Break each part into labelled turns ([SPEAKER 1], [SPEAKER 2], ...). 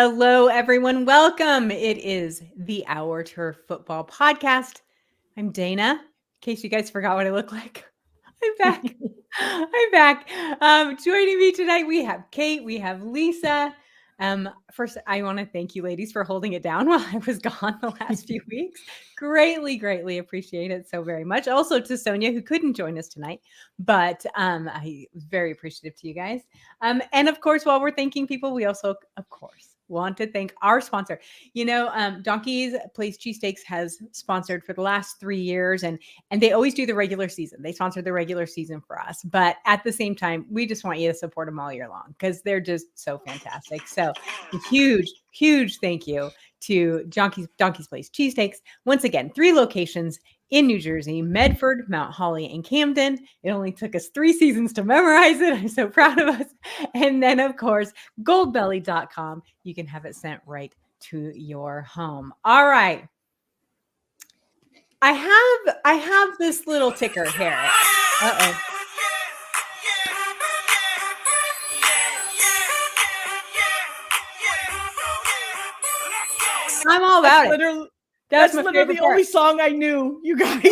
[SPEAKER 1] Hello, everyone. Welcome. It is the Our Turf Football Podcast. I'm Dana. In case you guys forgot what I look like, I'm back. I'm back. Joining me tonight, we have Kate, we have Lisa. First, I want to thank you ladies for holding it down while I was gone the last few weeks. Greatly appreciate it so very much. Also to Sonia, who couldn't join us tonight, but I was very appreciative to you guys. And of course, while we're thanking people, we also, of course, want to thank our sponsor. Donkey's Place Cheesesteaks has sponsored for the last 3 years, and they always do the regular season. They sponsor the regular season for us, but at the same time, we just want you to support them all year long because they're just so fantastic. So a huge thank you to Donkey's Place Cheesesteaks. Once again, 3 locations in New Jersey: Medford, Mount Holly, and Camden. It only took us 3 seasons to memorize it. I'm so proud of us. And then, of course, goldbelly.com. You can have it sent right to your home. All right. I have this little ticker here. Uh-oh. I'm all about it.
[SPEAKER 2] That's literally the only song I knew, you guys.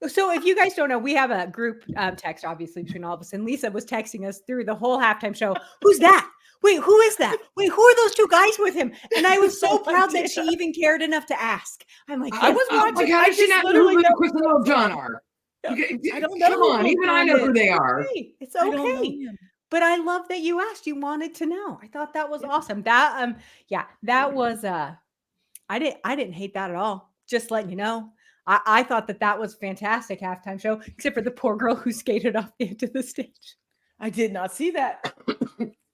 [SPEAKER 1] So if you guys don't know, we have a group text, obviously, between all of us. And Lisa was texting us through the whole halftime show. Who's that? Wait, who is that? Wait, who are those 2 guys with him? And I was so proud that she even cared enough to ask. I'm like,
[SPEAKER 3] I was watching. I just not know who Chris and Little John are.
[SPEAKER 2] I don't know.
[SPEAKER 3] Come on, even I know who they are.
[SPEAKER 1] It's okay. But I love that you asked. You wanted to know. I thought that was awesome. That was I didn't hate that at all. Just letting you know. I thought that was fantastic halftime show, except for the poor girl who skated off the edge of the stage.
[SPEAKER 2] I did not see that.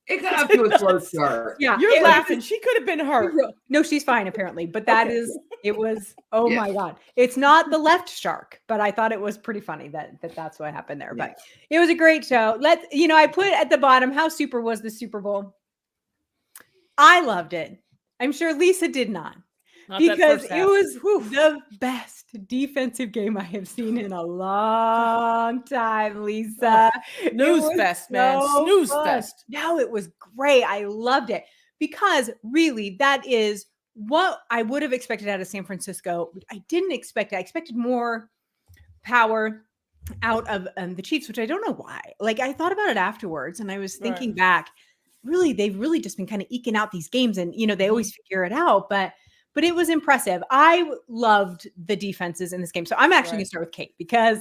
[SPEAKER 3] It got up to a slow start.
[SPEAKER 1] Yeah,
[SPEAKER 2] you're laughing. She could have been hurt.
[SPEAKER 1] No, she's fine apparently. But it was. Oh my God! It's not the left shark, but I thought it was pretty funny that's what happened there. Yeah. But it was a great show. I put at the bottom, how super was the Super Bowl? I loved it. I'm sure Lisa did not. Because it was the best defensive game I have seen in a long time, Lisa.
[SPEAKER 2] Snooze fest, man. Snooze fest.
[SPEAKER 1] No, it was great. I loved it because really that is what I would have expected out of San Francisco. I didn't expect it. I expected more power out of the Chiefs, which I don't know why. Like, I thought about it afterwards and I was thinking back, really, they've really just been kind of eking out these games and, they always figure it out. But it was impressive. I loved the defenses in this game. So I'm actually going to start with Kate because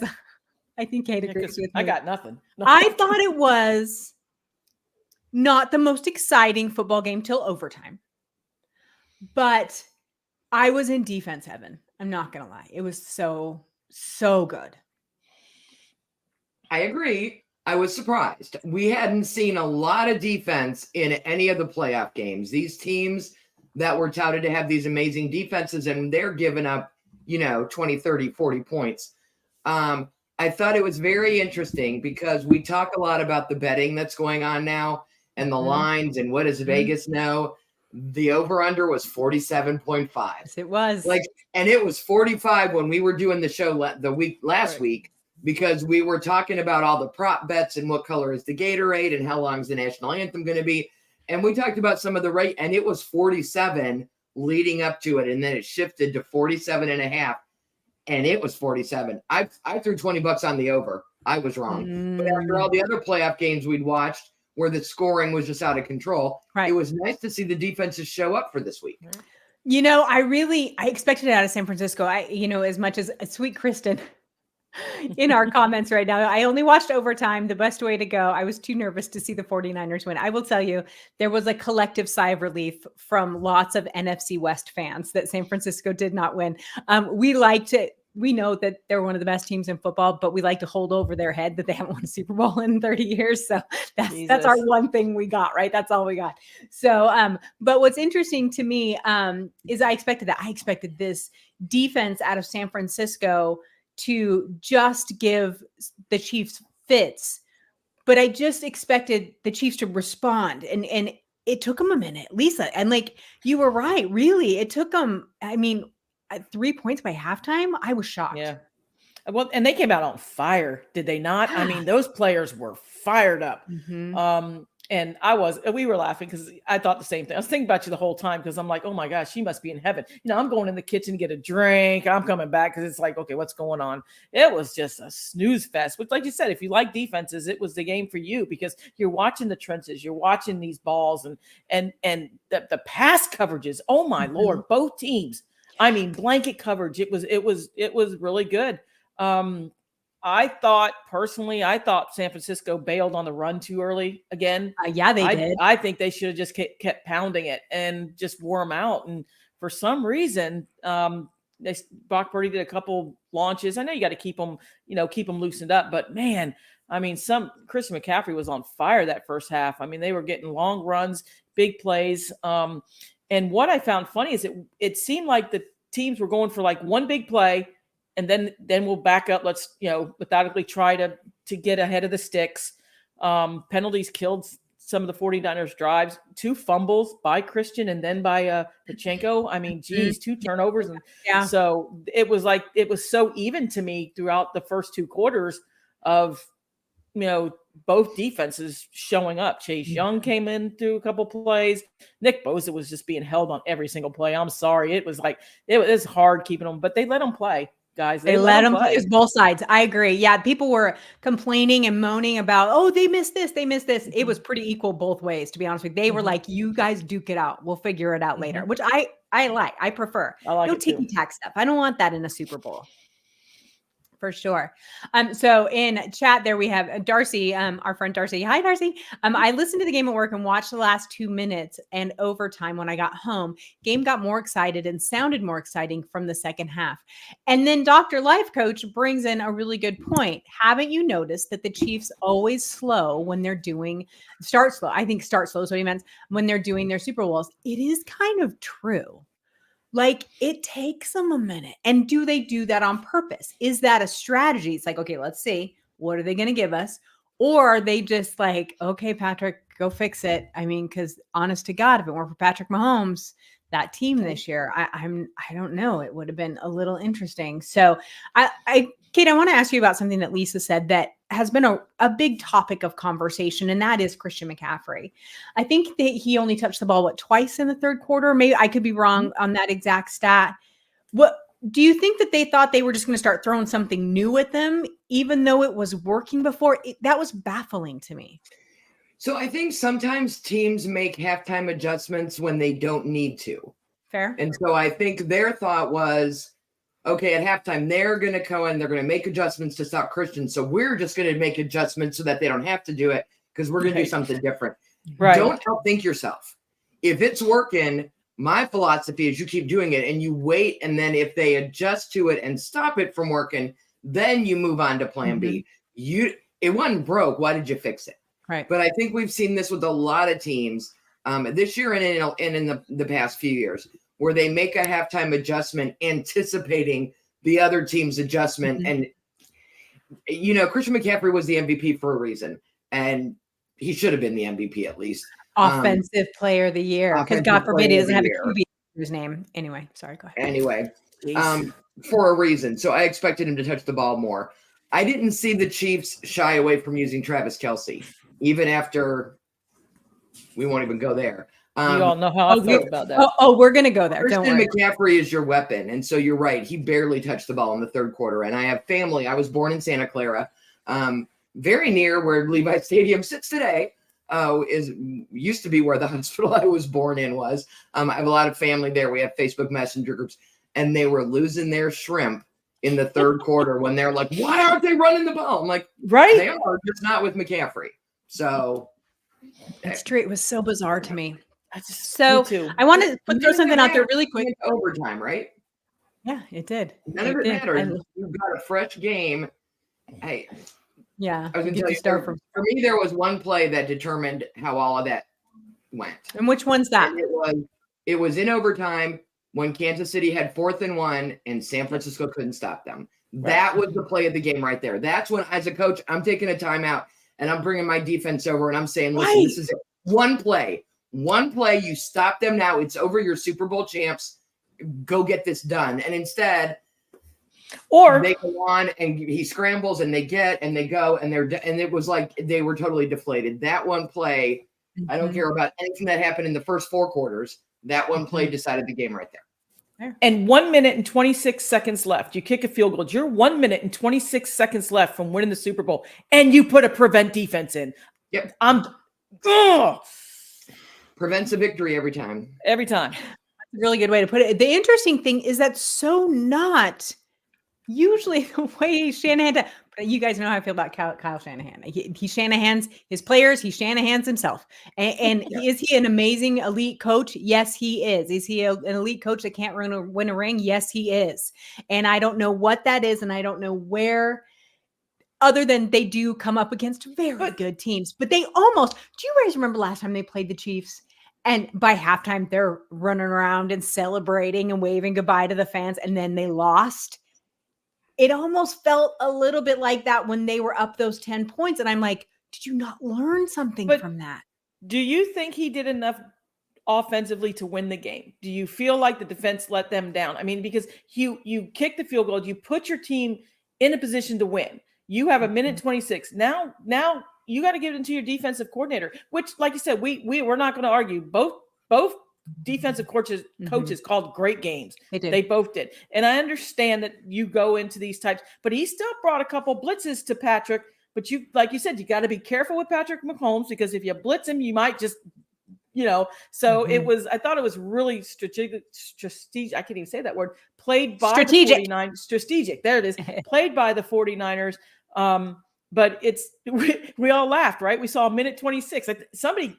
[SPEAKER 1] I think Kate agrees with me.
[SPEAKER 2] I got nothing.
[SPEAKER 1] I thought it was not the most exciting football game till overtime. But I was in defense heaven. I'm not going to lie. It was so good.
[SPEAKER 3] I agree. I was surprised. We hadn't seen a lot of defense in any of the playoff games. These teams that were touted to have these amazing defenses, and they're giving up, 20, 30, 40 points. I thought it was very interesting because we talk a lot about the betting that's going on now and the lines and what does Vegas know. The over-under was 47.5.
[SPEAKER 1] Yes, it was.
[SPEAKER 3] And it was 45 when we were doing the show last week because we were talking about all the prop bets and what color is the Gatorade and how long is the national anthem going to be. And we talked about some of the rate, and it was 47 leading up to it. And then it shifted to 47.5, and it was 47. I threw $20 on the over. I was wrong. But after all the other playoff games we'd watched where the scoring was just out of control, it was nice to see the defenses show up for this week.
[SPEAKER 1] I expected it out of San Francisco. As much as sweet Kristen in our comments right now, I only watched overtime, the best way to go. I was too nervous to see the 49ers win. I will tell you, there was a collective sigh of relief from lots of NFC West fans that San Francisco did not win. We know that they're one of the best teams in football, but we like to hold over their head that they haven't won a Super Bowl in 30 years. So that's our one thing we got, right? That's all we got. So, but what's interesting to me is I expected that. I expected this defense out of San Francisco to just give the Chiefs fits, but I just expected the Chiefs to respond, and it took them a minute, Lisa. And you were right, really, it took them. I mean, at 3 points by halftime, I was shocked.
[SPEAKER 2] Yeah, well, and they came out on fire, did they not? I mean, those players were fired up. And we were laughing because I thought the same thing. I was thinking about you the whole time because I'm like, oh my gosh, she must be in heaven. I'm going in the kitchen to get a drink. I'm coming back because it's like, okay, what's going on? It was just a snooze fest, which, like you said, if you like defenses, it was the game for you because you're watching the trenches, you're watching these balls and the pass coverages. Oh my Lord, both teams. I mean, blanket coverage. It was really good. I thought San Francisco bailed on the run too eurly again.
[SPEAKER 1] Yeah, they did.
[SPEAKER 2] I think they should have just kept pounding it and just wore them out. And for some reason, Brock Purdy did a couple launches. I know you got to keep them loosened up. But man, I mean, Christian McCaffrey was on fire that first half. I mean, they were getting long runs, big plays. And what I found funny is it seemed like the teams were going for like one big play. And then we'll back up. Let's, methodically try to get ahead of the sticks. Penalties killed some of the 49ers drives. 2 fumbles by Christian and then by Pacheco. I mean, geez, 2 turnovers. And so it was so even to me throughout the first 2 quarters of, both defenses showing up. Chase Young came in through a couple plays. Nick Bosa was just being held on every single play. I'm sorry. It was hard keeping them, but they let them play. Guys,
[SPEAKER 1] they let them play. Both sides. I agree. Yeah, people were complaining and moaning about, oh, they missed this. It was pretty equal both ways, to be honest with you. They were like, you guys duke it out. We'll figure it out later, which I like. I prefer. No ticky-tack stuff. I don't want that in a Super Bowl. For sure. So in chat there we have Darcy, our friend Darcy. Hi, Darcy. I listened to the game at work and watched the last 2 minutes and overtime when I got home. Game got more excited and sounded more exciting from the second half. And then Dr. Life Coach brings in a really good point. Haven't you noticed that the Chiefs always slow when they're start slow? I think start slow is what he meant when they're doing their Super Bowls. It is kind of true. Like, it takes them a minute. And do they do that on purpose? Is that a strategy? It's like, okay, let's see. What are they going to give us? Or are they just like, okay, Patrick, go fix it? I mean, because honest to God, if it weren't for Patrick Mahomes, that team this year, I don't know. It would have been a little interesting. So Kate, I want to ask you about something that Lisa said that has been a big topic of conversation, and that is Christian McCaffrey. I think that he only touched the ball, twice in the third quarter? Maybe I could be wrong on that exact stat. What do you think that they thought they were just going to start throwing something new at them, even though it was working before? That was baffling to me.
[SPEAKER 3] So I think sometimes teams make halftime adjustments when they don't need to.
[SPEAKER 1] Fair.
[SPEAKER 3] And so I think their thought was, okay, at halftime, they're going to go in, they're going to make adjustments to stop Christian. So we're just going to make adjustments so that they don't have to do it because we're going to do something different. Right. Don't outthink yourself. If it's working, my philosophy is you keep doing it and you wait. And then if they adjust to it and stop it from working, then you move on to plan B. It wasn't broke. Why did you fix it?
[SPEAKER 1] Right.
[SPEAKER 3] But I think we've seen this with a lot of teams this year and in the past few years, where they make a halftime adjustment anticipating the other team's adjustment. And, Christian McCaffrey was the MVP for a reason, and he should have been the MVP at least.
[SPEAKER 1] Offensive player of the year, because God forbid he doesn't have a QB in his name. Anyway, sorry, go ahead.
[SPEAKER 3] Anyway, for a reason. So I expected him to touch the ball more. I didn't see the Chiefs shy away from using Travis Kelce, even after we won't even go there.
[SPEAKER 2] You all know how I feel about that.
[SPEAKER 1] We're going to go there.
[SPEAKER 3] Christian McCaffrey is your weapon. And so you're right. He barely touched the ball in the third quarter. And I have family. I was born in Santa Clara, very near where Levi Stadium sits today. Used to be where the hospital I was born in was. I have a lot of family there. We have Facebook Messenger groups. And they were losing their shrimp in the third quarter when they're like, why aren't they running the ball? I'm like,
[SPEAKER 2] right.
[SPEAKER 3] They are, just not with McCaffrey. So
[SPEAKER 1] it's true. It was so bizarre to me.
[SPEAKER 2] So
[SPEAKER 1] I want to throw something out there really quick.
[SPEAKER 3] Overtime, right?
[SPEAKER 1] Yeah, it did.
[SPEAKER 3] None of it matters. You've got a fresh game. Hey.
[SPEAKER 1] Yeah.
[SPEAKER 3] I was going to tell you, for me, there was one play that determined how all of that went.
[SPEAKER 1] And which one's that?
[SPEAKER 3] And it was in overtime when Kansas City had 4th and 1 and San Francisco couldn't stop them. Right. That was the play of the game right there. That's when, as a coach, I'm taking a timeout and I'm bringing my defense over and I'm saying, listen, This is one play. One play, you stop them now. It's over. Your Super Bowl champs. Go get this done. And instead, or they go on and he scrambles and they go and and it was like they were totally deflated. That one play I don't care about anything that happened in the first 4 quarters. That one play decided the game right there.
[SPEAKER 2] And 1 minute and 26 seconds left. You kick a field goal. You're 1 minute and 26 seconds left from winning the Super Bowl, and you put a prevent defense in.
[SPEAKER 3] Yep. Prevents a victory every time.
[SPEAKER 2] Every time.
[SPEAKER 1] That's a really good way to put it. The interesting thing is that's so not usually the way Shanahan does. But you guys know how I feel about Kyle Shanahan. He Shanahans his players. He Shanahans himself. And is he an amazing elite coach? Yes, he is. Is he an elite coach that can't win a ring? Yes, he is. And I don't know what that is, and I don't know where. Other than they do come up against very good teams, but they almost. Do you guys remember last time they played the Chiefs? And by halftime, they're running around and celebrating and waving goodbye to the fans, and then they lost. It almost felt a little bit like that when they were up those 10 points. And I'm like, did you not learn something from that?
[SPEAKER 2] Do you think he did enough offensively to win the game? Do you feel like the defense let them down? I mean, because you kick the field goal, you put your team in a position to win. You have a minute 26. Now you got to give it to your defensive coordinator, which, like you said, we're not going to argue. Both defensive coaches called great games. They both did. And I understand that you go into these types, but he still brought a couple blitzes to Patrick. But you, like you said, you got to be careful with Patrick Mahomes, because if you blitz him, you might just, so I thought it was really strategic. I can't even say that word. Played by the 49ers. Strategic. There it is. Played by the 49ers. But we all laughed, right? We saw a minute 26. I think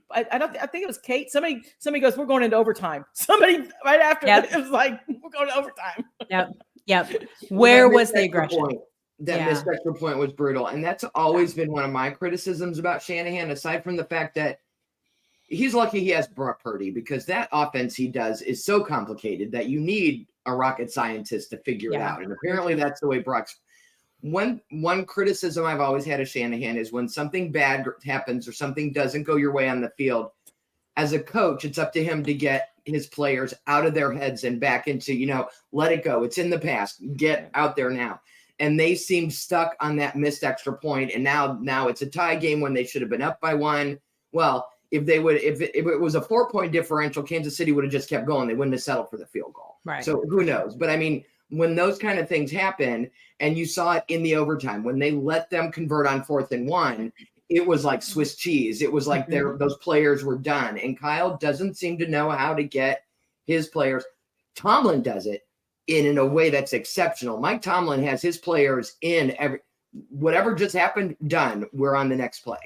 [SPEAKER 2] it was Kate. Somebody goes, we're going into overtime. Somebody right after it was like, we're going to overtime.
[SPEAKER 1] Yep. Where was the aggression?
[SPEAKER 3] That missed extra point was brutal. And that's always been one of my criticisms about Shanahan, aside from the fact that he's lucky he has Brock Purdy, because that offense he does is so complicated that you need a rocket scientist to figure it out. And apparently that's the way Brock's. One criticism I've always had of Shanahan is when something bad happens or something doesn't go your way on the field, as a coach, it's up to him to get his players out of their heads and back into, let it go. It's in the past. Get out there now. And they seem stuck on that missed extra point. And now it's a tie game when they should have been up by 1. Well, if it was a 4-point differential, Kansas City would have just kept going. They wouldn't have settled for the field goal.
[SPEAKER 1] Right.
[SPEAKER 3] So who knows? But I mean, when those kind of things happen, and you saw it in the overtime, when they let them convert on 4th and 1, it was like Swiss cheese. It was like those players were done. And Kyle doesn't seem to know how to get his players. Tomlin does it in a way that's exceptional. Mike Tomlin has his players in whatever just happened, done. We're on the next play.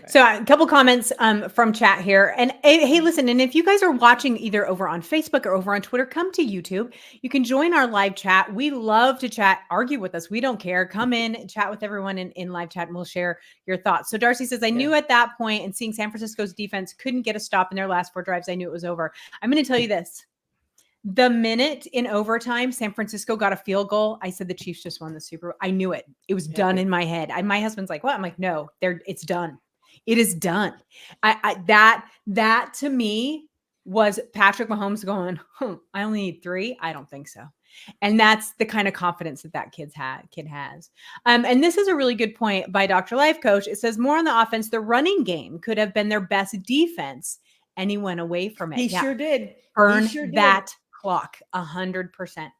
[SPEAKER 1] So a couple comments from chat here. And hey, listen, and if you guys are watching either over on Facebook or over on Twitter, come to YouTube. You can join our live chat. We love to chat, argue with us. We don't care. Come in, chat with everyone in live chat, and we'll share your thoughts. So Darcy says, I knew at that point, and seeing San Francisco's defense couldn't get a stop in their last 4 drives, I knew it was over. I'm going to tell you this. The minute in overtime, San Francisco got a field goal, I said the Chiefs just won the Super Bowl. I knew it. It was done in my head. My husband's like, what? I'm like, no, it's done. It is done. That to me was Patrick Mahomes going, I only need 3. I don't think so. And that's the kind of confidence that kid has. And this is a really good point by Dr. Life Coach. It says more on the offense. The running game could have been their best defense, and he went away from it.
[SPEAKER 2] He sure did.
[SPEAKER 1] Burn that clock 100%.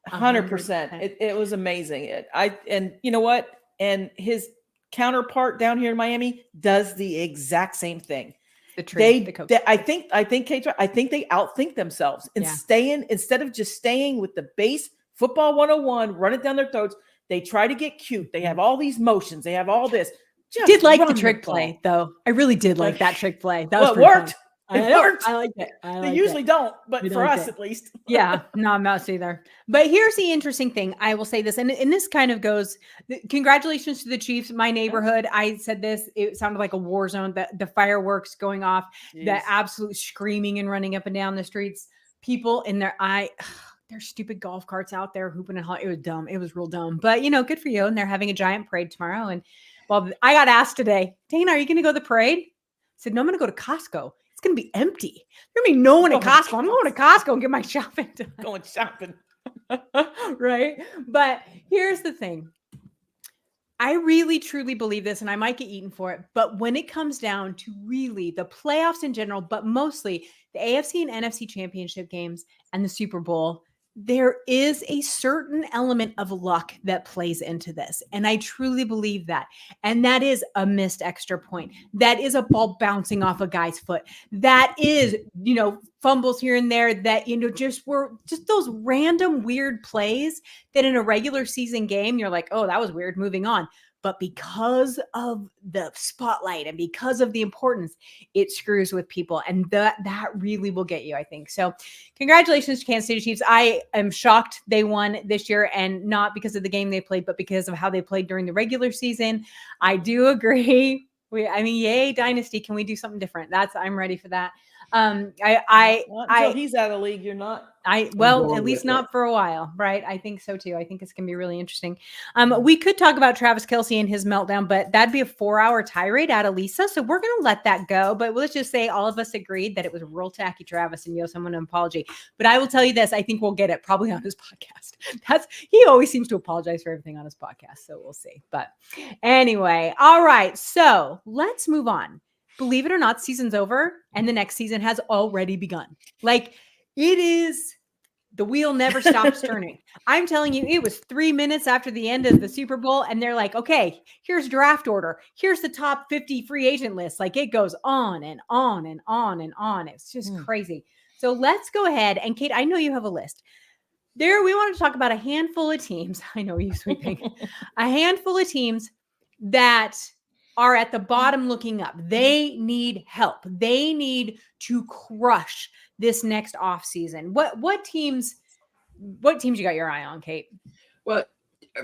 [SPEAKER 2] 100%. It was amazing. And you know what? And his counterpart down here in Miami does the exact same thing. I think Kate's right. I think they outthink themselves and instead of just staying with the base football 101, run it down their throats. They try to get cute. They have all these motions. They have all this.
[SPEAKER 1] Did like the trick play though. I really did like that trick play. That was
[SPEAKER 2] worked.
[SPEAKER 1] Fun.
[SPEAKER 2] It worked.
[SPEAKER 1] I like it.
[SPEAKER 2] They usually don't, but for us at least.
[SPEAKER 1] Yeah, no, I'm not either. But here's the interesting thing. I will say this, and this kind of goes, congratulations to the Chiefs, my neighborhood. I said this, it sounded like a war zone, the fireworks going off, the absolute screaming and running up and down the streets. People in their stupid golf carts out there hooping and hollering. It was dumb. It was real dumb. But, good for you. And they're having a giant parade tomorrow. And well, I got asked today, Dana, are you going to go to the parade? I said, no, I'm going to go to Costco. It's going to be empty. There's going to be no one at Costco. I'm going to Costco and get my shopping done.
[SPEAKER 2] Going shopping.
[SPEAKER 1] Right? But here's the thing. I really truly believe this, and I might get eaten for it, but when it comes down to really the playoffs in general, but mostly the AFC and NFC championship games and the Super Bowl, there is a certain element of luck that plays into this. And I truly believe that. And that is a missed extra point. That is a ball bouncing off a guy's foot. That is, fumbles here and there that, just were just those random weird plays that in a regular season game, you're like, oh, that was weird, moving on. But because of the spotlight and because of the importance, it screws with people. And that really will get you, I think. So congratulations to Kansas City Chiefs. I am shocked they won this year, and not because of the game they played, but because of how they played during the regular season. I do agree. Yay, Dynasty. Can we do something different? I'm ready for that.
[SPEAKER 2] Until he's out of the league, you're not.
[SPEAKER 1] At least not for a while, right? I think so too. I think it's gonna be really interesting. We could talk about Travis Kelce and his meltdown, but that'd be a 4-hour tirade out of Lisa. So we're gonna let that go. But let's just say all of us agreed that it was real tacky, Travis, and you owe someone an apology. But I will tell you this: I think we'll get it probably on his podcast. He always seems to apologize for everything on his podcast, so we'll see. But anyway, all right. So let's move on. Believe it or not, season's over, and the next season has already begun. It is, the wheel never stops turning. I'm telling you, it was 3 minutes after the end of the Super Bowl, and they're like, okay, here's draft order. Here's the top 50 free agent list. It goes on and on and on and on. It's just crazy. So let's go ahead. And Kate, I know you have a list. We want to talk about a handful of teams. I know you sweeping. A handful of teams that are at the bottom looking up. They need help. They need to crush this next offseason. What teams you got your eye on, Kate?
[SPEAKER 3] Well,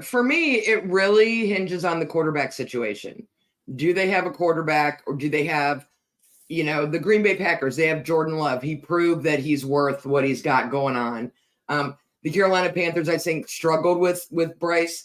[SPEAKER 3] for me, it really hinges on the quarterback situation. Do they have a quarterback, or do they have, the Green Bay Packers? They have Jordan Love. He proved that he's worth what he's got going on. The Carolina Panthers, I think, struggled with Bryce,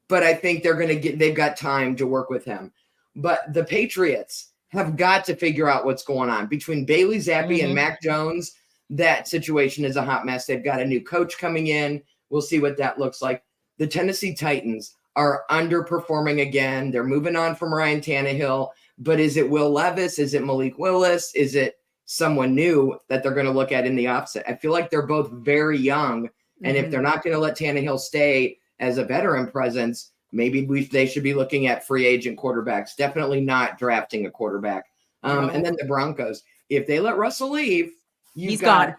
[SPEAKER 3] but I think they've got time to work with him. But the Patriots have got to figure out what's going on. Between Bailey Zappi and Mac Jones, that situation is a hot mess. They've got a new coach coming in. We'll see what that looks like. The Tennessee Titans are underperforming again. They're moving on from Ryan Tannehill. But is it Will Levis? Is it Malik Willis? Is it someone new that they're going to look at in the offset? I feel like they're both very young. And if they're not going to let Tannehill stay as a veteran presence, maybe they should be looking at free agent quarterbacks. Definitely not drafting a quarterback. And then the Broncos, if they let Russell leave,
[SPEAKER 1] he's gone.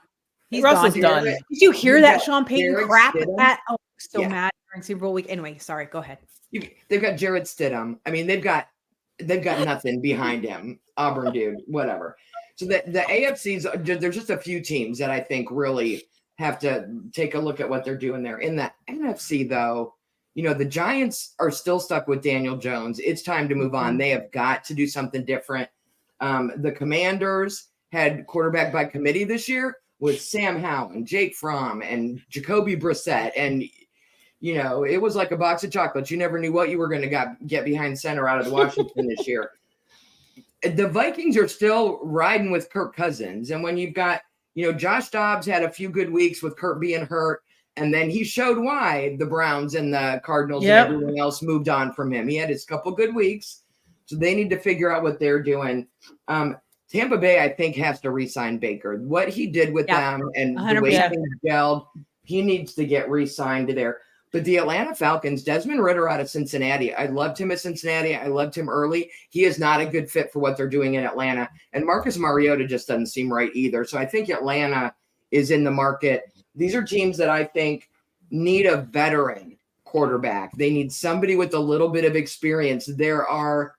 [SPEAKER 2] Russell's done.
[SPEAKER 1] Did you hear that Sean Payton
[SPEAKER 3] Jared
[SPEAKER 1] crap?
[SPEAKER 3] Stidham.
[SPEAKER 1] Mad during Super Bowl week. Anyway, sorry. Go ahead.
[SPEAKER 3] They've got Jared Stidham. They've got nothing behind him. Auburn dude, whatever. So the AFC's, there's just a few teams that I think really have to take a look at what they're doing there. In the NFC, though, the Giants are still stuck with Daniel Jones. It's time to move on. They have got to do something different. The Commanders had quarterback by committee this year with Sam Howell and Jake Fromm and Jacoby Brissett. And, it was like a box of chocolates. You never knew what you were going to get behind center out of Washington this year. The Vikings are still riding with Kirk Cousins. And when you've got, Josh Dobbs had a few good weeks with Kirk being hurt. And then he showed why the Browns and the Cardinals and everyone else moved on from him. He had his couple good weeks. So they need to figure out what they're doing. Tampa Bay, I think, has to re-sign Baker. What he did with them and 100%. The way things gelled, he needs to get re-signed there. But the Atlanta Falcons, Desmond Ridder out of Cincinnati, I loved him at Cincinnati. I loved him early. He is not a good fit for what they're doing in Atlanta. And Marcus Mariota just doesn't seem right either. So I think Atlanta is in the market. These are teams that I think need a veteran quarterback. They need somebody with a little bit of experience. There are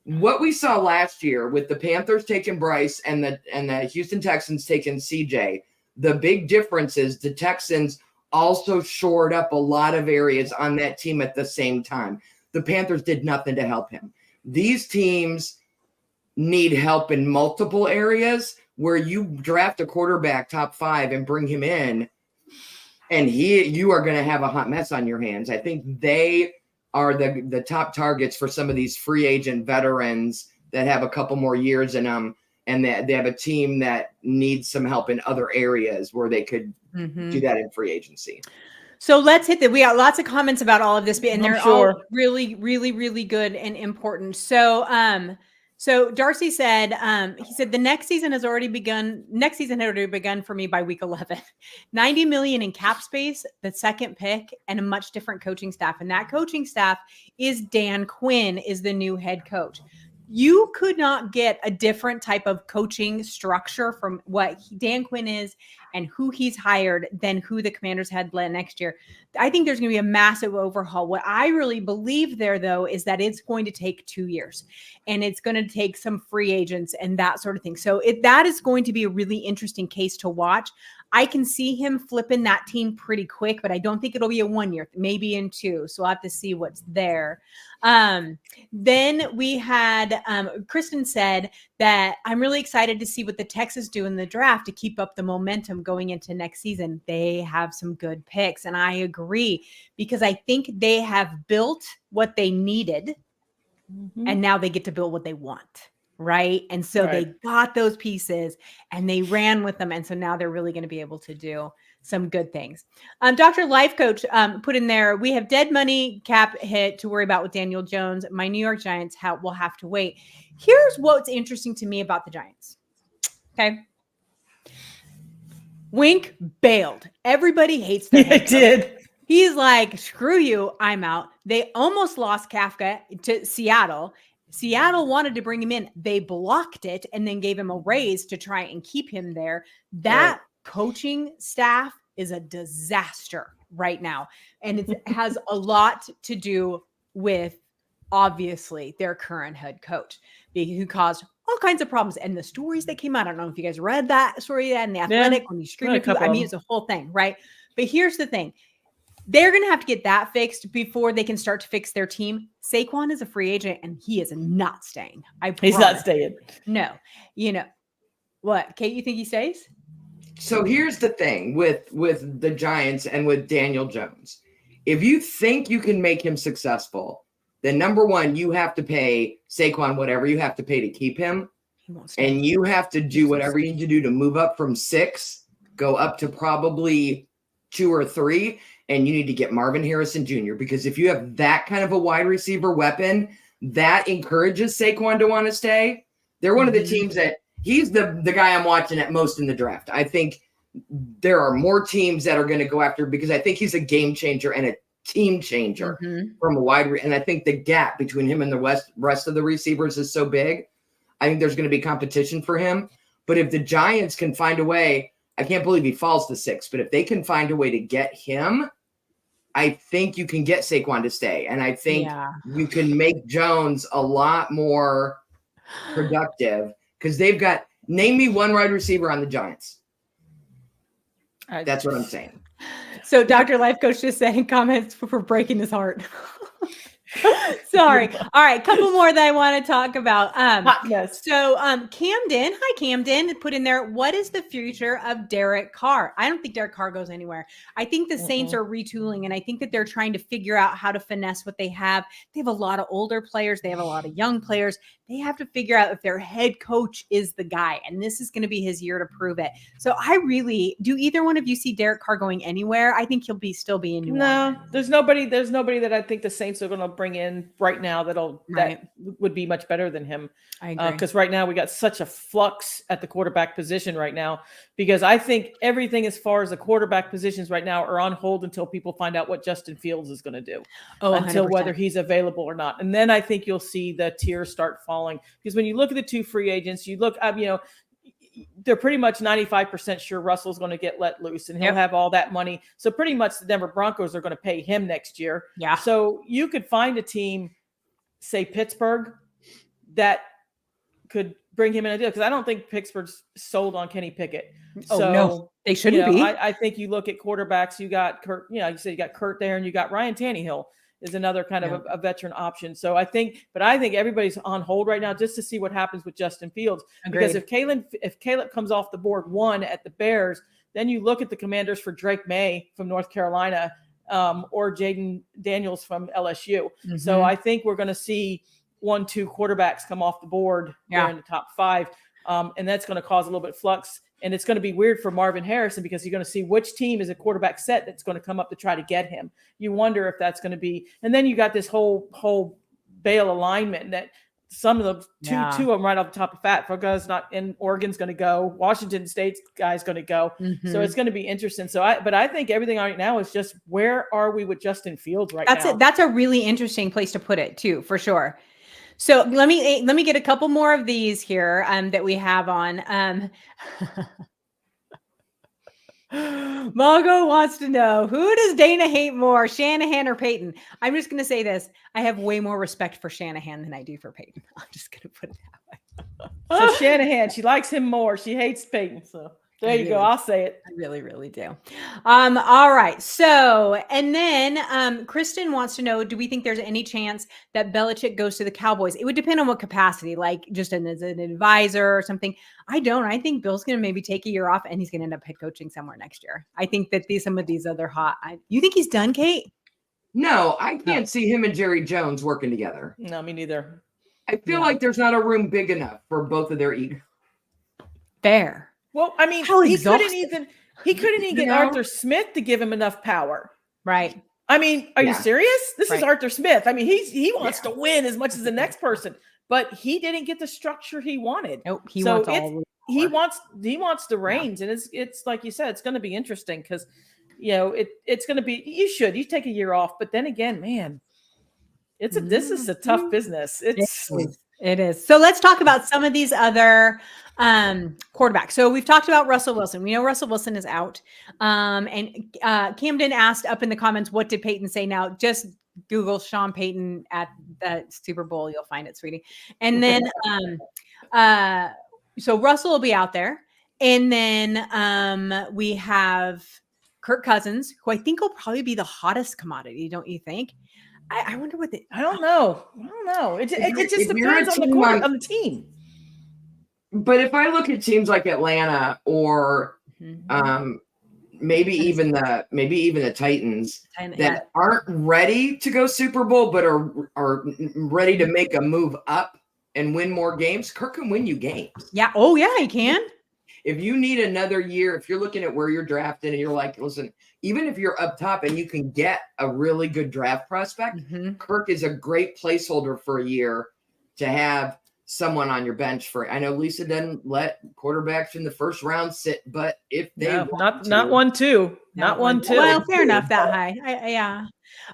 [SPEAKER 3] what we saw last year with the Panthers taking Bryce and the Houston Texans taking CJ. The big difference is the Texans also shored up a lot of areas on that team at the same time. The Panthers did nothing to help him. These teams need help in multiple areas where you draft a quarterback top 5 and bring him in, and you are going to have a hot mess on your hands. I think they are the top targets for some of these free agent veterans that have a couple more years in them, and they have a team that needs some help in other areas where they could do that in free agency.
[SPEAKER 1] So let's hit that. We got lots of comments about all of this, and they're all
[SPEAKER 2] sure.
[SPEAKER 1] really, really, really good and important. So Darcy said, he said the next season had already begun for me by week 11. 90 million in cap space, the second pick, and a much different coaching staff. And that coaching staff is Dan Quinn is the new head coach. You could not get a different type of coaching structure from what Dan Quinn is and who he's hired than who the Commanders had next year. I think there's going to be a massive overhaul. What I really believe there, though, is that it's going to take 2 years and it's going to take some free agents and that sort of thing. So that is going to be a really interesting case to watch. I can see him flipping that team pretty quick, but I don't think it'll be a 1 year, maybe in 2. So we'll have to see what's there. Then we had Kristen said that I'm really excited to see what the Texans do in the draft to keep up the momentum going into next season. They have some good picks, and I agree because I think they have built what they needed, and now they get to build what they want. Right. And so they got those pieces and they ran with them. And so now they're really going to be able to do some good things. Dr. Life Coach put in there, we have dead money cap hit to worry about with Daniel Jones. My New York Giants will have to wait. Here's what's interesting to me about the Giants. Okay. Wink bailed. Everybody hates them.
[SPEAKER 2] It did.
[SPEAKER 1] He's like, screw you. I'm out. They almost lost Kafka to Seattle. Seattle wanted to bring him in. They blocked it and then gave him a raise to try and keep him there. That coaching staff is a disaster right now. And it has a lot to do with, obviously, their current head coach, who caused all kinds of problems. And the stories that came out, I don't know if you guys read that story in The Athletic when you screamed at people. I mean, it's a whole thing, right? But here's the thing. They're going to have to get that fixed before they can start to fix their team. Saquon is a free agent and he is not staying.
[SPEAKER 2] He's not staying.
[SPEAKER 1] No. You know what? Kate, you think he stays?
[SPEAKER 3] So here's the thing with the Giants and with Daniel Jones. If you think you can make him successful, then number one, you have to pay Saquon whatever you have to pay to keep him.
[SPEAKER 1] He won't stay.
[SPEAKER 3] And you have to do whatever you need to do to move up from 6, go up to probably 2 or 3. And you need to get Marvin Harrison Jr. because if you have that kind of a wide receiver weapon, that encourages Saquon to want to stay. They're one of the teams that he's the guy I'm watching at most in the draft. I think there are more teams that are going to go after because I think he's a game changer and a team changer from a wide. And I think the gap between him and the rest of the receivers is so big. I think there's going to be competition for him. But if the Giants can find a way, I can't believe he falls to 6, but if they can find a way to get him, I think you can get Saquon to stay. And I think you can make Jones a lot more productive because they've got – name me one wide receiver on the Giants. That's what I'm saying.
[SPEAKER 1] So Dr. Life Coach just said in comments for breaking his heart. Sorry. All right. Couple more that I want to talk about. So Camden, hi Camden, put in there, what is the future of Derek Carr? I don't think Derek Carr goes anywhere. I think the Saints are retooling, and I think that they're trying to figure out how to finesse what they have. They have a lot of older players. They have a lot of young players. They have to figure out if their head coach is the guy, and this is going to be his year to prove it. So do either one of you see Derek Carr going anywhere? I think he'll still be in New Orleans.
[SPEAKER 2] No, there's nobody that I think the Saints are going to bring in right now that would be much better than him.
[SPEAKER 1] I agree.
[SPEAKER 2] Because right now we got such a flux at the quarterback position right now, because I think everything as far as the quarterback positions right now are on hold until people find out what Justin Fields is going to do, until
[SPEAKER 1] 100%.
[SPEAKER 2] whether he's available or not. And then I think you'll see the tiers start falling, because when you look at the 2 free agents, you look up, they're pretty much 95% sure Russell's going to get let loose and he'll have all that money. So pretty much the Denver Broncos are going to pay him next year.
[SPEAKER 1] Yeah.
[SPEAKER 2] So you could find a team, say Pittsburgh, that could bring him in a deal, because I don't think Pittsburgh's sold on Kenny Pickett.
[SPEAKER 1] No, they shouldn't be.
[SPEAKER 2] I think you look at quarterbacks, you got Kurt, you said you got Kurt there, and you got Ryan Tannehill is another kind of a veteran option. So I think everybody's on hold right now just to see what happens with Justin Fields.
[SPEAKER 1] Agreed.
[SPEAKER 2] Because if Caleb comes off the board 1 at the Bears, then you look at the Commanders for Drake May from North Carolina, or Jaden Daniels from LSU. So I think we're going to see 1-2 quarterbacks come off the board in the top 5. And that's going to cause a little bit of flux. And it's going to be weird for Marvin Harrison because you're going to see which team is a quarterback set that's going to come up to try to get him. You wonder if that's going to be, and then you got this whole Bale alignment that some of the two of them right off the top of Fat Fuga's not in. Oregon's going to go. Washington State's guy's going to go. So it's going to be interesting. But I think everything right now is just where are we with Justin Fields right now?
[SPEAKER 1] That's a really interesting place to put it too, for sure. So let me get a couple more of these here that we have on. Margo wants to know, who does Dana hate more, Shanahan or Peyton? I'm just going to say this. I have way more respect for Shanahan than I do for Peyton. I'm just going to put it that way.
[SPEAKER 2] So Shanahan, she likes him more. She hates Peyton. So there you go. I'll say it.
[SPEAKER 1] I really, really do. All right. So, and then Kristen wants to know, do we think there's any chance that Belichick goes to the Cowboys? It would depend on what capacity, like just as an advisor or something. I don't. I think Bill's going to maybe take a year off and he's going to end up head coaching somewhere next year. I think that some of these other hot. You think he's done, Kate?
[SPEAKER 3] No, I can't see him and Jerry Jones working together.
[SPEAKER 2] No, me neither.
[SPEAKER 3] I feel like there's not a room big enough for both of their ego.
[SPEAKER 1] Fair.
[SPEAKER 2] Well, I mean, he couldn't even get Arthur Smith to give him enough power.
[SPEAKER 1] Right.
[SPEAKER 2] I mean, are you serious? This is Arthur Smith. I mean, he wants to win as much as the next person, but he didn't get the structure he wanted.
[SPEAKER 1] Nope.
[SPEAKER 2] He wants the reins, and it's like you said, it's going to be interesting because it's going to be. You take a year off, but then again, man, this is a tough business.
[SPEAKER 1] It is. So let's talk about some of these other quarterbacks. So we've talked about Russell Wilson. We know Russell Wilson is out. And Camden asked up in the comments, what did Peyton say? Now, just Google Sean Payton at the Super Bowl. You'll find it, sweetie. And then, so Russell will be out there. And then we have Kirk Cousins, who I think will probably be the hottest commodity, don't you think? I wonder what
[SPEAKER 2] I don't know. It just depends on the team.
[SPEAKER 3] But if I look at teams like Atlanta or maybe even the Titans that aren't ready to go Super Bowl, but are ready to make a move up and win more games, Kirk can win you games.
[SPEAKER 1] Yeah. Oh yeah, he can.
[SPEAKER 3] If you need another year, if you're looking at where you're drafted and you're like, listen, even if you're up top and you can get a really good draft prospect, Kirk is a great placeholder for a year to have someone on your bench for. I know Lisa doesn't let quarterbacks in the first round sit, but if they
[SPEAKER 2] not 1-2, not 1-2.
[SPEAKER 1] Well, fair enough, that high.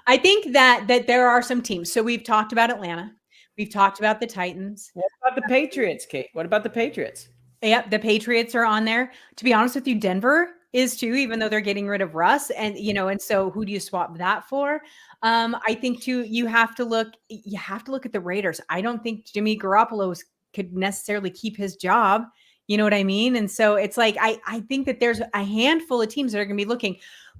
[SPEAKER 1] I think that there are some teams. So we've talked about Atlanta. We've talked about the Titans.
[SPEAKER 2] What about the Patriots, Kate? What about the Patriots?
[SPEAKER 1] Yep, the Patriots are on there. To be honest with you, Denver is too, even though they're getting rid of Russ. And, and so who do you swap that for? I think too, you have to look at the Raiders. I don't think Jimmy Garoppolo could necessarily keep his job. You know what I mean? And so it's like, I think that there's a handful of teams that are going to be looking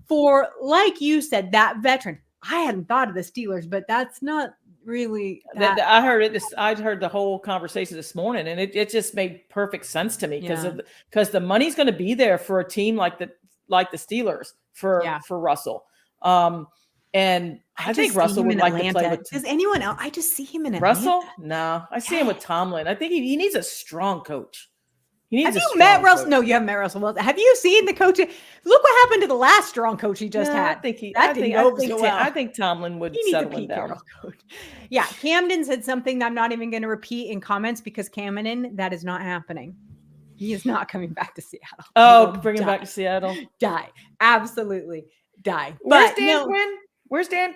[SPEAKER 1] for, like you said, that veteran. I hadn't thought of the Steelers, but that's not really
[SPEAKER 2] I heard the whole conversation this morning, and it just made perfect sense to me because the money's going to be there for a team like the Steelers for Russell. And I think Russell would like to play with.
[SPEAKER 1] Does anyone else? I just see him in Atlanta.
[SPEAKER 2] Russell? No, I see him with Tomlin. I think he needs a strong coach.
[SPEAKER 1] Have you met Russell? No, you haven't met Russell Wilson. Have you seen the coach? Look what happened to the last strong coach he just had.
[SPEAKER 2] I think Tomlin would settle him down.
[SPEAKER 1] Yeah, Camden said something that I'm not even going to repeat in comments because Camden, that is not happening. He is not coming back to Seattle.
[SPEAKER 2] Oh, bring him back to Seattle.
[SPEAKER 1] Die. Absolutely die.
[SPEAKER 2] Where's Dan Quinn? Where's Dan?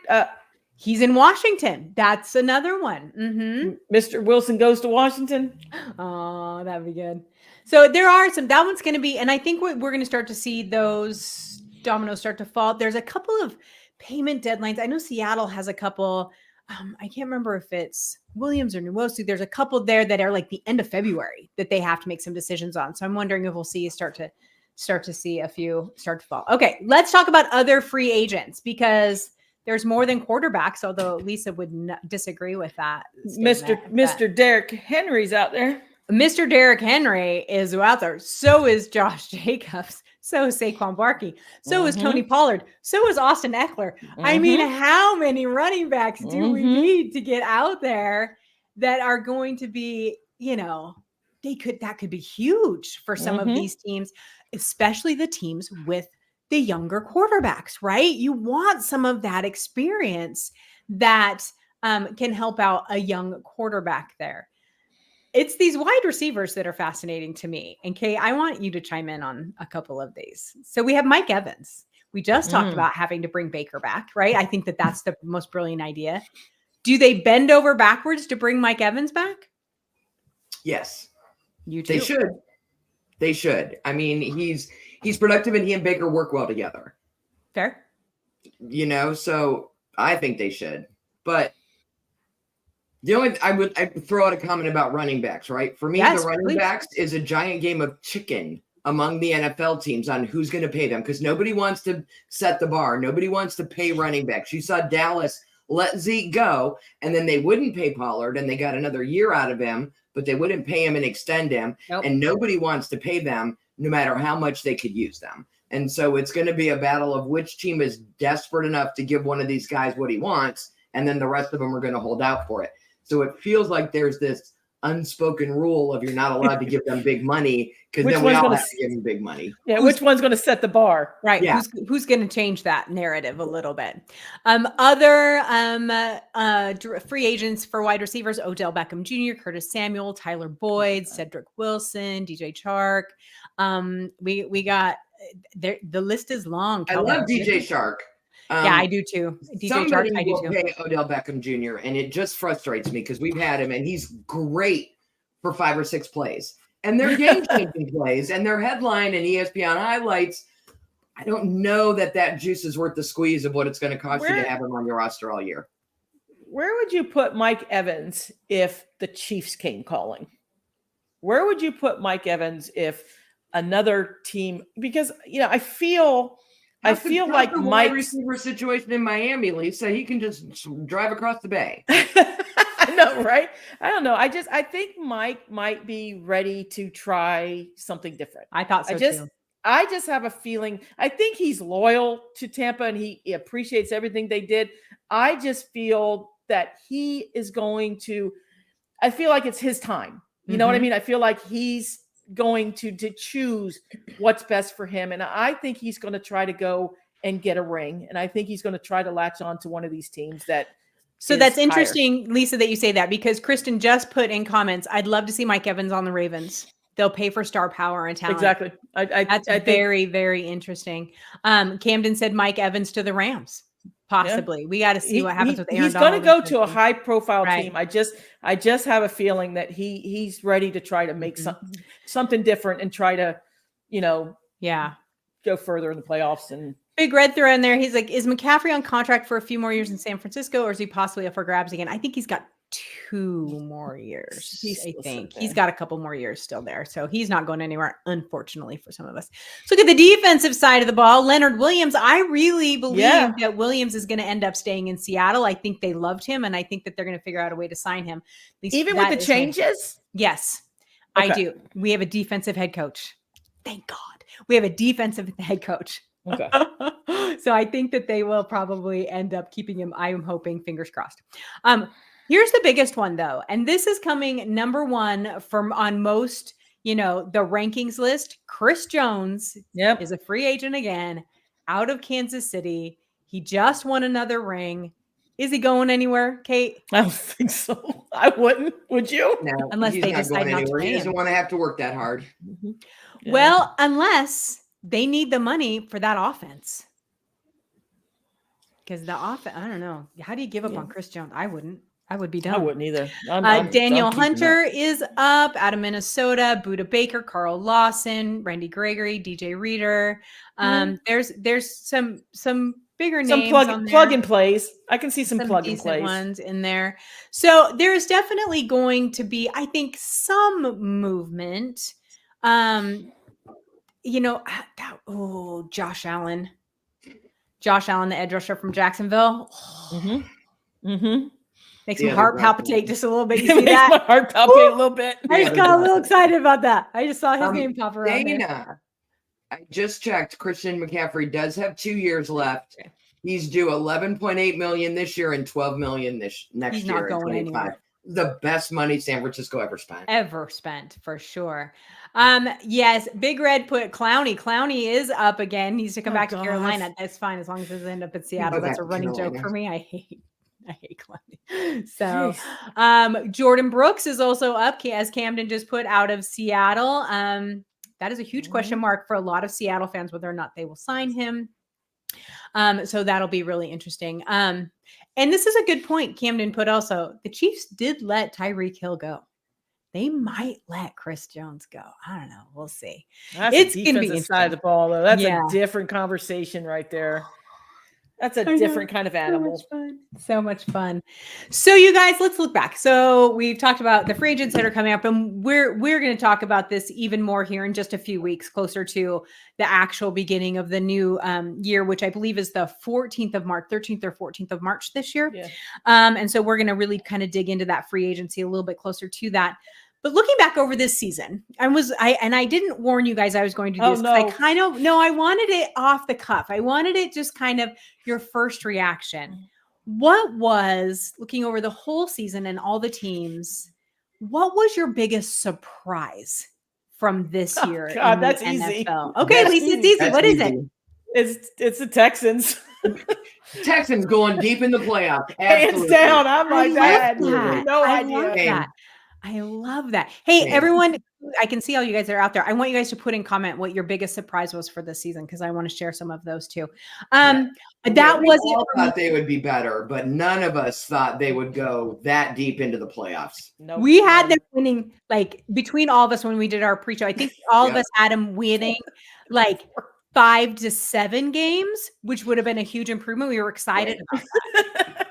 [SPEAKER 1] He's in Washington. That's another one.
[SPEAKER 2] Mr. Wilson goes to Washington.
[SPEAKER 1] Oh, that'd be good. So there are that one's going to be, and I think we're going to start to see those dominoes start to fall. There's a couple of payment deadlines. I know Seattle has a couple. I can't remember if it's Williams or Nwosu. There's a couple there that are like the end of February that they have to make some decisions on. So I'm wondering if we'll start to see a few start to fall. Okay, let's talk about other free agents because there's more than quarterbacks, although Lisa would disagree with that.
[SPEAKER 2] Mr. Derrick Henry's out there.
[SPEAKER 1] Mr. Derrick Henry is out there. So is Josh Jacobs. So is Saquon Barkley. So is Tony Pollard. So is Austin Eckler. I mean, how many running backs do we need to get out there that are going to be, that could be huge for some of these teams, especially the teams with the younger quarterbacks, right? You want some of that experience that can help out a young quarterback there. It's these wide receivers that are fascinating to me. And Kay, I want you to chime in on a couple of these. So we have Mike Evans. We just talked about having to bring Baker back, right? I think that that's the most brilliant idea. Do they bend over backwards to bring Mike Evans back?
[SPEAKER 3] Yes.
[SPEAKER 1] You too.
[SPEAKER 3] They should. I mean, he's productive and he and Baker work well together.
[SPEAKER 1] Fair.
[SPEAKER 3] So I think they should. But I would throw out a comment about running backs, right? For me, the running backs is a giant game of chicken among the NFL teams on who's going to pay them, because nobody wants to set the bar. Nobody wants to pay running backs. You saw Dallas let Zeke go, and then they wouldn't pay Pollard, and they got another year out of him, but they wouldn't pay him and extend him. Nope. And nobody wants to pay them no matter how much they could use them. And so it's going to be a battle of which team is desperate enough to give one of these guys what he wants, and then the rest of them are going to hold out for it. So it feels like there's this unspoken rule of you're not allowed to give them big money, because then we all have to give them big money.
[SPEAKER 2] Yeah, which one's going to set the bar?
[SPEAKER 1] Right. Yeah. Who's going to change that narrative a little bit? Other free agents for wide receivers: Odell Beckham Jr., Curtis Samuel, Tyler Boyd, Cedric Wilson, DJ Chark. We got there. The list is long.
[SPEAKER 3] I love DJ Chark.
[SPEAKER 1] Yeah, I do too. DJ Chark, I do too.
[SPEAKER 3] Pay Odell Beckham Jr. and it just frustrates me because we've had him and he's great for 5 or 6 plays, and they're game-changing plays, and their headline and ESPN highlights. I don't know that juice is worth the squeeze of what it's going to cost you to have him on your roster all year.
[SPEAKER 2] Where would you put Mike Evans if the Chiefs came calling? Where would you put Mike Evans if another team? Because I feel like Mike's
[SPEAKER 3] receiver situation in Miami, Lisa, he can just drive across the bay.
[SPEAKER 2] I know, right? I don't know. I think Mike might be ready to try something different.
[SPEAKER 1] I thought so too.
[SPEAKER 2] I just have a feeling. I think he's loyal to Tampa and he appreciates everything they did. I just feel that he is going to. I feel like it's his time. You know what I mean? I feel like he's going to choose what's best for him. And I think he's going to try to go and get a ring. And I think he's going to try to latch on to one of these teams that.
[SPEAKER 1] So that's interesting, higher. Lisa, that you say that, because Kristen just put in comments, I'd love to see Mike Evans on the Ravens. They'll pay for star power and talent.
[SPEAKER 2] Exactly.
[SPEAKER 1] That's very, very interesting. Camden said Mike Evans to the Rams. Possibly. Yeah. We got to see what happens with Aaron
[SPEAKER 2] Donald. He's going to go to a high profile team. I just have a feeling that he's ready to try to make something different and try to, go further in the playoffs. And
[SPEAKER 1] Big Red throw in there. He's like, is McCaffrey on contract for a few more years in San Francisco, or is he possibly up for grabs again? I think he's got 2 more years. He's got a couple more years still there. So he's not going anywhere, unfortunately, for some of us. Let's look at the defensive side of the ball. Leonard Williams. I really believe that Williams is going to end up staying in Seattle. I think they loved him, and I think that they're going to figure out a way to sign him.
[SPEAKER 2] Even with the changes?
[SPEAKER 1] Yes, okay. I do. We have a defensive head coach. Thank God. We have a defensive head coach.
[SPEAKER 2] Okay.
[SPEAKER 1] So I think that they will probably end up keeping him. I'm hoping, fingers crossed. Here's the biggest one, though, and this is coming number 1 on most, the rankings list. Chris Jones is a free agent again, out of Kansas City. He just won another ring. Is he going anywhere, Kate?
[SPEAKER 2] I don't think so. I wouldn't. Would you?
[SPEAKER 3] No,
[SPEAKER 1] unless they decide not to pay him.
[SPEAKER 3] He doesn't want to have to work that hard.
[SPEAKER 2] Mm-hmm. Yeah.
[SPEAKER 1] Well, unless they need the money for that offense. Because the offense, I don't know. How do you give up on Chris Jones? I wouldn't. I would be done.
[SPEAKER 2] I wouldn't either.
[SPEAKER 1] Daniel Hunter is up out of Minnesota. Buda Baker, Carl Lawson, Randy Gregory, DJ Reader. There's some bigger names.
[SPEAKER 2] Some plug and plays. I can see some plug and plays
[SPEAKER 1] ones in there. So there's definitely going to be, I think, some movement. Josh Allen. Josh Allen, the edge rusher from Jacksonville. Makes my heart palpitate just a little bit. You see that?
[SPEAKER 2] My heart palpitate a little bit.
[SPEAKER 1] I just got a little excited about that. I just saw his name pop around there.
[SPEAKER 3] I just checked. Christian McCaffrey does have 2 years left. Okay. He's due $11.8 million this year and $12 million next year.
[SPEAKER 1] He's not going anywhere.
[SPEAKER 3] the best money San Francisco ever spent.
[SPEAKER 1] For sure. Yes, Big Red put Clowney. Clowney is up again. Needs to come back to Carolina. That's fine as long as it doesn't end up at Seattle. That's a running joke for me. I hate Clowney. So Jordan Brooks is also up, as Camden just put, out of Seattle. That is a huge question mark for a lot of Seattle fans, whether or not they will sign him. So that'll be really interesting. And this is a good point Camden put also. The Chiefs did let Tyreek Hill go. They might let Chris Jones go. I don't know. We'll see.
[SPEAKER 2] It's going to be inside the ball, though. That's a different conversation right there. That's a different kind of animal.
[SPEAKER 1] So much fun. So you guys, let's look back. So we've talked about the free agents that are coming up, and we're going to talk about this even more here in just a few weeks, closer to the actual beginning of the new year, which I believe is the 14th of March, 13th or 14th of March this year. Yeah. And so we're going to really kind of dig into that free agency a little bit closer to that. But looking back over this season, I didn't warn you guys I was going to do this. No. I wanted it off the cuff. I wanted it just kind of your first reaction. What was, looking over the whole season and all the teams, what was your biggest surprise from this year?
[SPEAKER 2] Oh, God, that's easy.
[SPEAKER 1] Okay, Lisa, it's easy. What is it?
[SPEAKER 2] It's the Texans.
[SPEAKER 3] Texans going deep in the playoffs.
[SPEAKER 2] Hands down. I'm like that. No idea.
[SPEAKER 1] I love that. Hey, everyone, I can see all you guys that are out there. I want you guys to put in comment what your biggest surprise was for this season, because I want to share some of those too. We all
[SPEAKER 3] thought they would be better, but none of us thought they would go that deep into the playoffs.
[SPEAKER 1] Nope. We had them winning, like, between all of us when we did our pre-show. I think all of us had them winning like 5 to 7 games, which would have been a huge improvement. We were excited about that.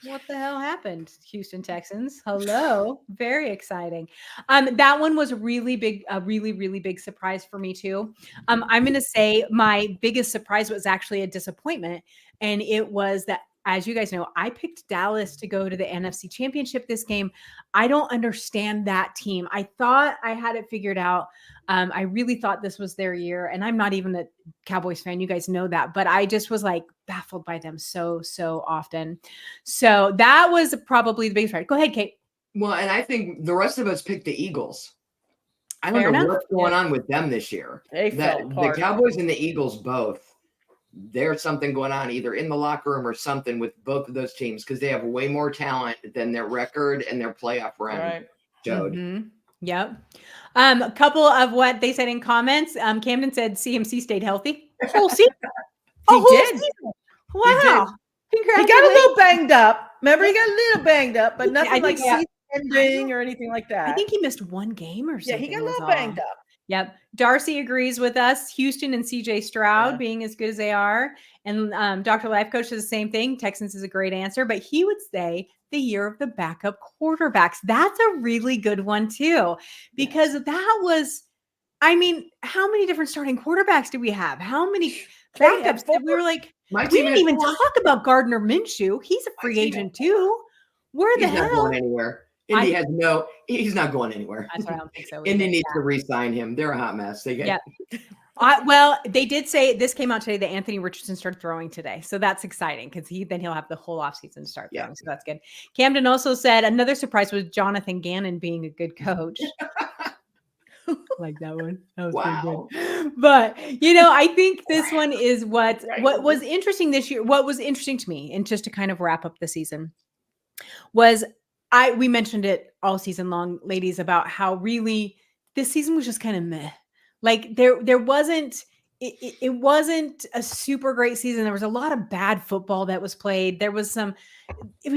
[SPEAKER 1] What the hell happened, Houston Texans? Hello. Very exciting. That one was really big, a really, really big surprise for me too. I'm going to say my biggest surprise was actually a disappointment. And it was that, as you guys know, I picked Dallas to go to the NFC Championship this game. I don't understand that team. I thought I had it figured out. I really thought this was their year. And I'm not even a Cowboys fan. You guys know that. But I just was like baffled by them so often. So that was probably the biggest part. Go ahead, Kate.
[SPEAKER 3] Well, and I think the rest of us picked the Eagles. I don't know what's going on with them this year. The Cowboys and the Eagles both. There's something going on either in the locker room or something with both of those teams, because they have way more talent than their record and their playoff run showed.
[SPEAKER 1] Mm-hmm. Yep. A couple of what they said in comments. Camden said CMC stayed healthy. Whole season.
[SPEAKER 2] He did.
[SPEAKER 1] Wow.
[SPEAKER 2] He got a little banged up. Remember, he got a little banged up, but nothing like season ending or anything like that.
[SPEAKER 1] I think he missed one game or something.
[SPEAKER 2] Yeah, he got a little banged up.
[SPEAKER 1] Yep. Darcy agrees with us. Houston and CJ Stroud being as good as they are. And Dr. Life Coach says the same thing. Texans is a great answer, but he would say the year of the backup quarterbacks. That's a really good one too, because that was, I mean, how many different starting quarterbacks do we have? How many backups? We were like, we didn't even talk about Gardner Minshew. He's a free agent too. Where the hell?
[SPEAKER 3] He's not going anywhere. Indy he's not going anywhere.
[SPEAKER 1] That's what I don't think so.
[SPEAKER 3] Indy needs to re-sign him. They're a hot mess.
[SPEAKER 1] Well, they did say, this came out today, that Anthony Richardson started throwing today. So that's exciting, because he'll have the whole offseason to start throwing. So that's good. Camden also said another surprise was Jonathan Gannon being a good coach. Like that one. That was pretty good. But, I think this one is what was interesting this year. What was interesting to me, and just to kind of wrap up the season, was we mentioned it all season long, ladies, about how really this season was just kind of meh. Like there wasn't, it wasn't a super great season. There was a lot of bad football that was played. It was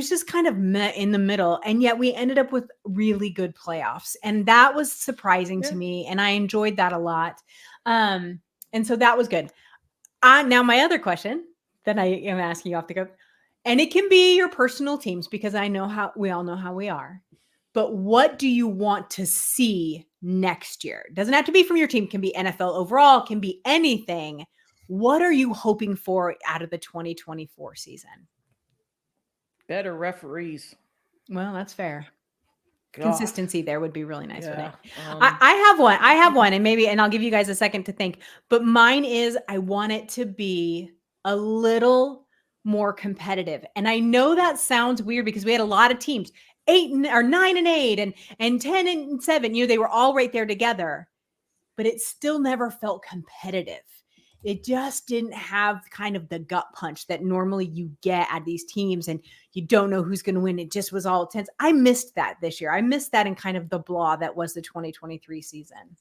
[SPEAKER 1] just kind of meh in the middle. And yet we ended up with really good playoffs. And that was surprising to me. And I enjoyed that a lot. And so that was good. Now my other question that I am asking you off the cuff, and it can be your personal teams, because I know we all know how we are. But what do you want to see next year? It doesn't have to be from your team. It can be NFL overall. It can be anything. What are you hoping for out of the 2024 season?
[SPEAKER 2] Better referees.
[SPEAKER 1] Well, that's fair.
[SPEAKER 2] God.
[SPEAKER 1] Consistency there would be really nice. I have one, and I'll give you guys a second to think. But mine is, I want it to be a little more competitive. And I know that sounds weird, because we had a lot of teams. 9-8 and 10-7. You know, they were all right there together, but it still never felt competitive. It just didn't have kind of the gut punch that normally you get at these teams, and you don't know who's going to win. It just was all tense. I missed that this year. I missed that in kind of the blah that was the 2023 season.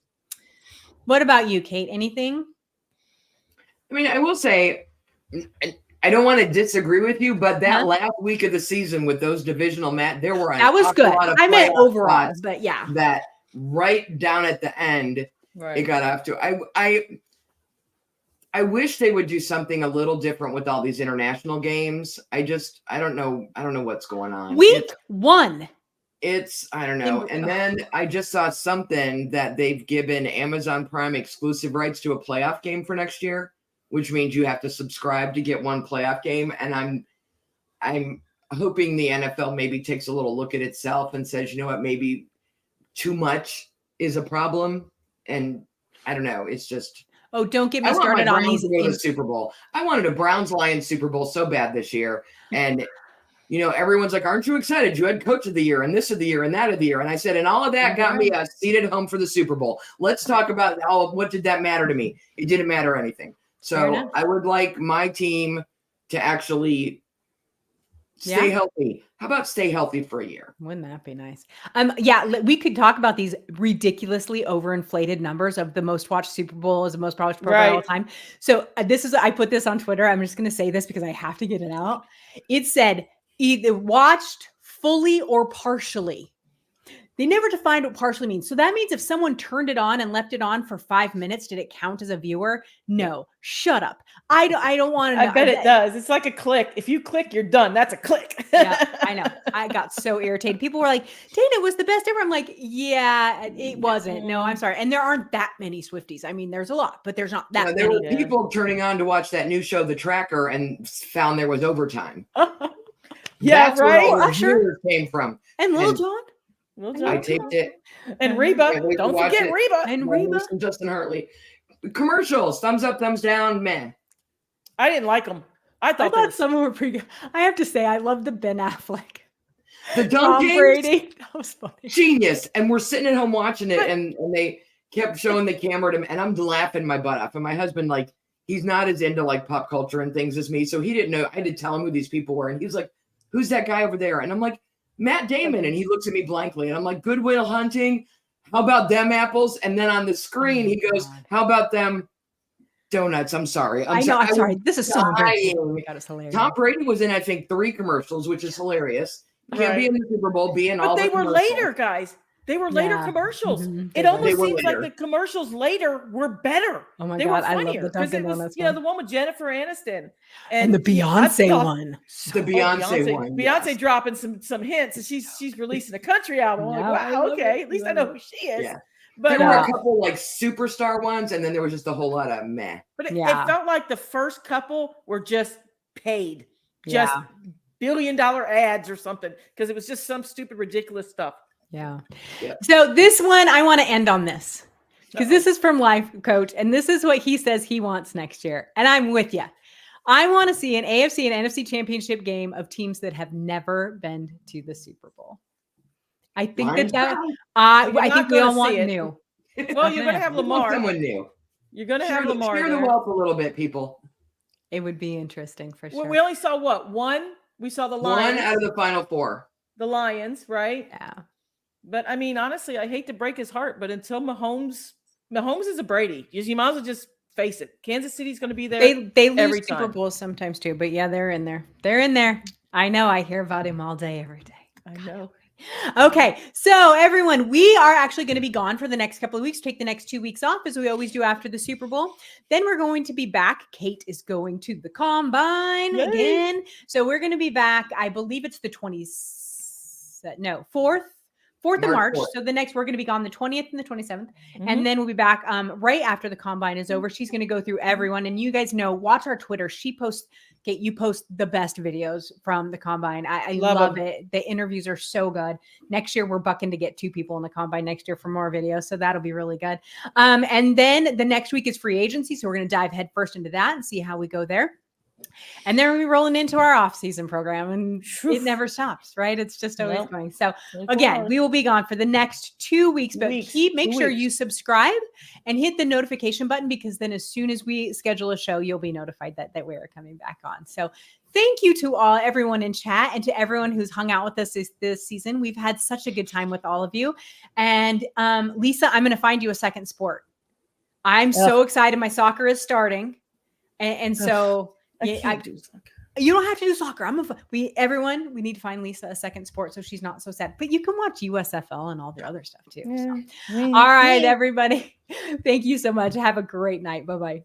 [SPEAKER 1] What about you, Kate? Anything?
[SPEAKER 3] I mean, I will say, I don't want to disagree with you, but that last week of the season with those divisional there were
[SPEAKER 1] that was good. I meant overall, but yeah,
[SPEAKER 3] that right down at the end, it got off to. I wish they would do something a little different with all these international games. I don't know what's going on.
[SPEAKER 1] Week 1.
[SPEAKER 3] I don't know. And then I just saw something that they've given Amazon Prime exclusive rights to a playoff game for next year, which means you have to subscribe to get one playoff game. And I'm hoping the NFL maybe takes a little look at itself and says, you know what, maybe too much is a problem. And I don't know. It's just.
[SPEAKER 1] Oh, don't get me started on these.
[SPEAKER 3] The Super Bowl. I wanted a Browns-Lions Super Bowl so bad this year. And, you know, everyone's like, aren't you excited? You had coach of the year and this of the year and that of the year. And I said, and all of that got me a seat at home for the Super Bowl. Let's talk about what did that matter to me? It didn't matter anything. So I would like my team to actually stay healthy. How about stay healthy for a year?
[SPEAKER 1] Wouldn't that be nice? We could talk about these ridiculously overinflated numbers of the most watched Super Bowl as the most watched program of all time. So I put this on Twitter. I'm just going to say this because I have to get it out. It said either watched fully or partially. They never defined what partially means. So that means if someone turned it on and left it on for 5 minutes, did it count as a viewer? No. Shut up. I don't want to know.
[SPEAKER 2] I bet it does. It's like a click. If you click, you're done. That's a click.
[SPEAKER 1] Yeah, I know. I got so irritated. People were like, Dana was the best ever. I'm like, yeah, it wasn't. No, I'm sorry. And there aren't that many Swifties. I mean, there's a lot, but there's not that many.
[SPEAKER 3] There were people turning on to watch that new show, The Tracker, and found there was overtime.
[SPEAKER 2] That's
[SPEAKER 3] where all the viewers came from.
[SPEAKER 1] And Lil Jon.
[SPEAKER 3] I taped it.
[SPEAKER 2] And Reba. Don't forget Reba.
[SPEAKER 1] And Reba.
[SPEAKER 3] And Justin Hartley. Commercials. Thumbs up, thumbs down. Man.
[SPEAKER 2] I didn't like them. I thought
[SPEAKER 1] some were pretty good. I have to say, I love the Ben Affleck.
[SPEAKER 3] The Tom
[SPEAKER 1] Brady. That was funny.
[SPEAKER 3] Genius. And we're sitting at home watching it, and they kept showing the camera to me, and I'm laughing my butt off. And my husband, like, he's not as into like pop culture and things as me. So he didn't know. I had to tell him who these people were. And he was like, who's that guy over there? And I'm like, Matt Damon. And he looks at me blankly, and I'm like, Good Will Hunting. How about them apples? And then on the screen, he goes, how about them donuts? I'm sorry.
[SPEAKER 1] I'm sorry. This is so embarrassing. Oh my God, it's hilarious.
[SPEAKER 3] Tom Brady was in, I think, 3 commercials, which is hilarious. You can't be in the Super Bowl, be in all the commercials.
[SPEAKER 2] But they were later, guys. They were later commercials. Mm-hmm. It almost seems like the commercials later were better.
[SPEAKER 1] Oh my God, I love the Dunkin'
[SPEAKER 2] Donuts one. The one with Jennifer Aniston.
[SPEAKER 1] And the Beyonce one.
[SPEAKER 3] The Beyonce one.
[SPEAKER 2] Beyonce dropping some hints, and she's releasing a country album. I'm like, wow, okay. At least I know who she is.
[SPEAKER 3] Yeah. But there were a couple like superstar ones, and then there was just a whole lot of meh.
[SPEAKER 2] But it felt like the first couple were just paid. Just $1 billion ads or something, because it was just some stupid, ridiculous stuff.
[SPEAKER 1] Yeah. So this one, I want to end on this because this is from Life Coach, and this is what he says he wants next year. And I'm with you. I want to see an AFC and NFC championship game of teams that have never been to the Super Bowl. I think I think we all want new.
[SPEAKER 2] Well, you're going to have Lamar.
[SPEAKER 3] Someone new.
[SPEAKER 2] You're going to have Lamar.
[SPEAKER 3] Share the wealth a little bit, people.
[SPEAKER 1] It would be interesting for sure.
[SPEAKER 2] Well, we only saw one. We saw the Lions.
[SPEAKER 3] 1 out of the final 4.
[SPEAKER 2] The Lions, right?
[SPEAKER 1] Yeah.
[SPEAKER 2] But I mean, honestly, I hate to break his heart, but until Mahomes is a Brady. You might as well just face it. Kansas City's going to be there.
[SPEAKER 1] They lose Super Bowls sometimes too, but yeah, they're in there. They're in there. I know. I hear about him all day, every day.
[SPEAKER 2] I know.
[SPEAKER 1] Okay, so everyone, we are actually going to be gone for the next couple of weeks. Take the next 2 weeks off, as we always do after the Super Bowl. Then we're going to be back. Kate is going to the Combine again, so we're going to be back. I believe it's the 4th of March. 4th. So the next, we're going to be gone the 20th and the 27th. Mm-hmm. And then we'll be back right after the Combine is over. She's going to go through everyone. And you guys know, watch our Twitter. She posts, Kate, you post the best videos from the Combine. I love it. The interviews are so good. Next year, we're bucking to get 2 people in the Combine next year for more videos. So that'll be really good. And then the next week is free agency. So we're going to dive headfirst into that and see how we go there. And then we're rolling into our off-season program, and it never stops, right? It's just always going. So again, we will be gone for the next 2 weeks, but make sure you subscribe and hit the notification button, because then as soon as we schedule a show, you'll be notified that we are coming back on. So thank you to everyone in chat, and to everyone who's hung out with us this season. We've had such a good time with all of you. And Lisa, I'm going to find you a second sport. I'm so excited. My soccer is starting. And so you don't have to do soccer. We need to find Lisa a second sport so she's not so sad. But you can watch USFL and all the other stuff too. So. All right, everybody. Thank you so much. Have a great night. Bye-bye.